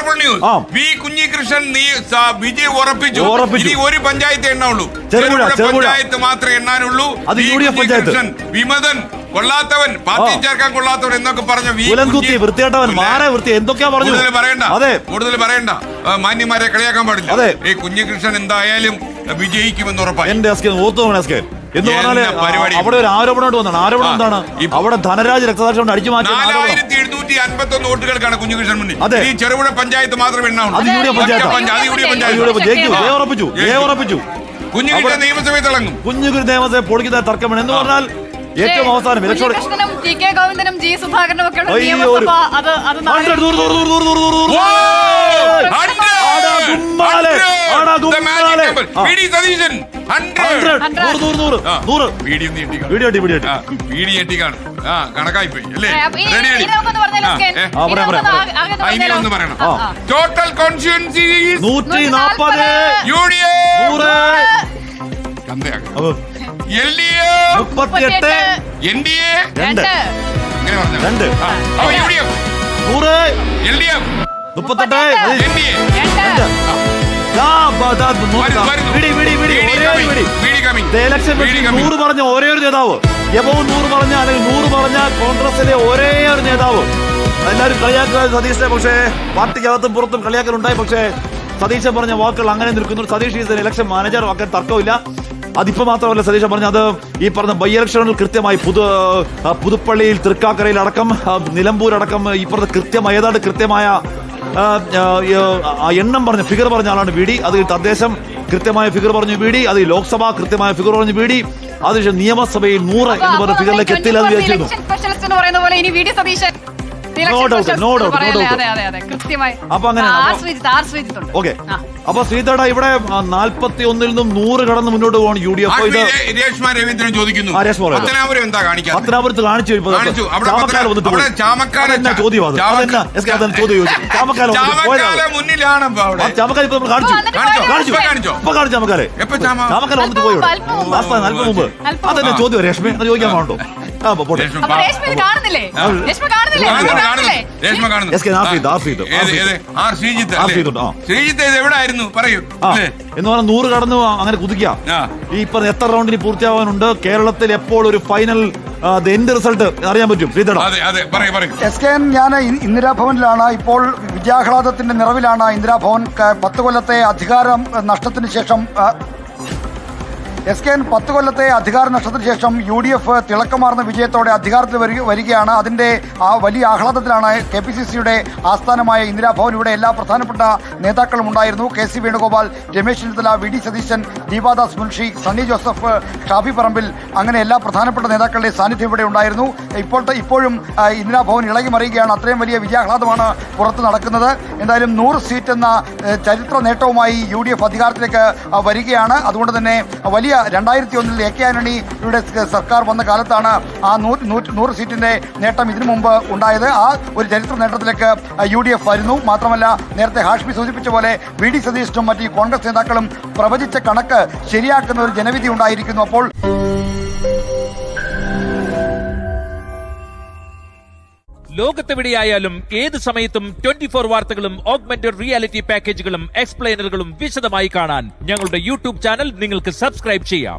Wonderful news. V Kunhikrishnan വിജയ് ഉറപ്പിച്ചു. ഇനി ഒരു പഞ്ചായത്ത് എണ്ണുള്ളൂ, ചെറുപുഴ പഞ്ചായത്ത് മാത്രമേ എണ്ണാനുള്ളൂ. കുഞ്ഞികൃഷ്ണൻ വിമതൻ, കൊള്ളാത്തവൻ, പാർട്ടി ചേർക്കാൻ കൊള്ളാത്തവൻ എന്നൊക്കെ പറഞ്ഞ കൂടുതൽ പറയണ്ട. മാന്യന്മാരെ കളിയാക്കാൻ പാടില്ല. ഈ കുഞ്ഞികൃഷ്ണൻ എന്തായാലും വിജയിക്കുമെന്ന് ഉറപ്പായി. എന്ന് പറഞ്ഞാല് അവിടെ ഒരു ആരോപണമായിട്ട് വന്നാണ്. ആരോപണം എന്താണ്? അവിടെ ധനരാജ് രക്തസാക്ഷി കൊണ്ട് അടിച്ചു മാറ്റി 4751 വോട്ടുകൾക്കാണ് കുഞ്ഞികൃഷ്ണൻ മുന്നിൽ. ഈ ചെറുപുഴ പഞ്ചായത്ത് മാത്രമേ എണ്ണാവുള്ളൂ. കുഞ്ഞികൃഷ്ണൻ നിയമസഭയിൽ തിളങ്ങും. കുഞ്ഞികൃഷ്ണൻ നിയമസഭ പൊളിക്കുന്ന തർക്കമാണ്. എന്ന് പറഞ്ഞാൽ ഏറ്റവും അവസാനം ഇലക്ഷൻ കണക്കായിപ്പോയി അല്ലേ? Total constituency 140, LDF 38, NDA 2, UDF 100, LDF 38, നൂറ് പറഞ്ഞ ഒരേ ഒരു നേതാവ്, എബോവ് 100 പറഞ്ഞ അല്ലെങ്കിൽ 100 പറഞ്ഞ കോൺഗ്രസിലെ ഒരേ ഒരു നേതാവ്. എല്ലാവരും കളിയാക്കുക സതീശനെ. പക്ഷേ പാർട്ടിക്കകത്തും പുറത്തും കളിയാക്കലുണ്ടായി. പക്ഷേ സതീശൻ പറഞ്ഞ വാക്കുകൾ അങ്ങനെ നിൽക്കുന്നു. സതീഷ് ഈസ് ഇലക്ഷൻ മാനേജർ, വാക്കാൻ തർക്കമില്ല. അതിപ്പോ മാത്രമല്ല സതീശൻ പറഞ്ഞ അത് ഈ പറഞ്ഞ ബൈ ഇലക്ഷനുകൾ കൃത്യമായി പുതുപ്പള്ളിയിൽ, തൃക്കാക്കരയിൽ അടക്കം, നിലമ്പൂരടക്കം ഈ പറഞ്ഞ കൃത്യമായ ഏതാണ്ട് കൃത്യമായ എണ്ണം പറഞ്ഞ ഫിഗർ പറഞ്ഞ ആളാണ് VD. അത് തദ്ദേശം കൃത്യമായ ഫിഗർ പറഞ്ഞു VD. അത് ലോക്സഭ കൃത്യമായ ഫിഗർ പറഞ്ഞു VD. അതിനുശേഷം നിയമസഭയിൽ 100 എന്ന് പറഞ്ഞ ഫിഗറിലേക്ക് എത്തിയില്ല എന്ന് വിചാരിച്ചിരുന്നു. അപ്പൊ ശ്രീധട ഇവിടെ 41 നിന്നും 100 കടന്ന് മുന്നോട്ട് പോകണം UDF. രേഷ്മ രവീന്ദ്രൻ ചോദിക്കുന്നു, പത്തനാപുരത്ത് കാണിച്ചു ചാമക്കാലെ വന്നിട്ട് പോയി അല്പം മുമ്പ്. അതെന്നെ ചോദ്യം രേഷ്മ എന്ന് ചോദിക്കാൻ പാടുണ്ടോ? എന്ന് പറഞ്ഞാൽ 100 കടന്നു അങ്ങനെ കുതിക്കാം. ഈ പറഞ്ഞ എത്ര റൗണ്ടിന് പൂർത്തിയാവാനുണ്ട്? കേരളത്തിൽ എപ്പോൾ ഒരു ഫൈനൽ എൻഡ് റിസൾട്ട് അറിയാൻ പറ്റും? ഞാൻ ഇന്ദിരാഭവനിലാണ് ഇപ്പോൾ. വിജയാഹ്ലാദത്തിന്റെ നിറവിലാണ് ഇന്ദിരാഭവൻ. 10 കൊല്ലത്തെ അധികാരം നഷ്ടത്തിന് ശേഷം 10 കൊല്ലത്തെ അധികാര നഷ്ടത്തിന് ശേഷം UDF തിളക്കമാർന്ന വിജയത്തോടെ അധികാരത്തിൽ വരികയാണ്. അതിന്റെ ആ വലിയ ആഹ്ലാദത്തിലാണ് KPCCയുടെ ആസ്ഥാനമായ ഇന്ദിരാഭവൻ. ഇവിടെ എല്ലാ പ്രധാനപ്പെട്ട നേതാക്കളും ഉണ്ടായിരുന്നു. KC വേണുഗോപാൽ, രമേശ് ചെന്നിത്തല, VD സതീശൻ, ദീപാദാസ് മുൻഷി, സണ്ണി ജോസഫ്, ഷാഫി പറമ്പിൽ, അങ്ങനെ എല്ലാ പ്രധാനപ്പെട്ട നേതാക്കളുടെ സാന്നിധ്യം ഇവിടെ ഉണ്ടായിരുന്നു. ഇപ്പോഴും ഇന്ദിരാഭവൻ ഇളകി മറിയുകയാണ്. അത്രയും വലിയ വിജയാഹ്ലാദമാണ് പുറത്ത് നടക്കുന്നത്. എന്തായാലും 100 സീറ്റ് എന്ന ചരിത്ര നേട്ടവുമായി UDF അധികാരത്തിലേക്ക് വരികയാണ്. അതുകൊണ്ട് തന്നെ വലിയ 2001 AK ആന്റണിയുടെ സർക്കാർ വന്ന കാലത്താണ് ആ 100 സീറ്റിന്റെ നേട്ടം ഇതിനു മുമ്പ് ഉണ്ടായത്. ആ ഒരു ചരിത്ര നേട്ടത്തിലേക്ക് UDF വരുന്നു. മാത്രമല്ല, നേരത്തെ ഹാഷ്മി സൂചിപ്പിച്ച പോലെ VD സതീശനും മറ്റ് കോൺഗ്രസ് നേതാക്കളും പ്രവചിച്ച കണക്ക് ശരിയാക്കുന്ന ഒരു ജനവിധി ഉണ്ടായിരിക്കുന്നു. അപ്പോൾ ലോകത്തെവിടെയായാലും ഏത് സമയത്തും 24 വാർത്തകളും ഓഗ്മെന്റഡ് റിയാലിറ്റി പാക്കേജുകളും എക്സ്പ്ലെയിനറുകളും വിശദമായി കാണാൻ ഞങ്ങളുടെ YouTube ചാനൽ നിങ്ങൾക്ക് സബ്സ്ക്രൈബ് ചെയ്യാം.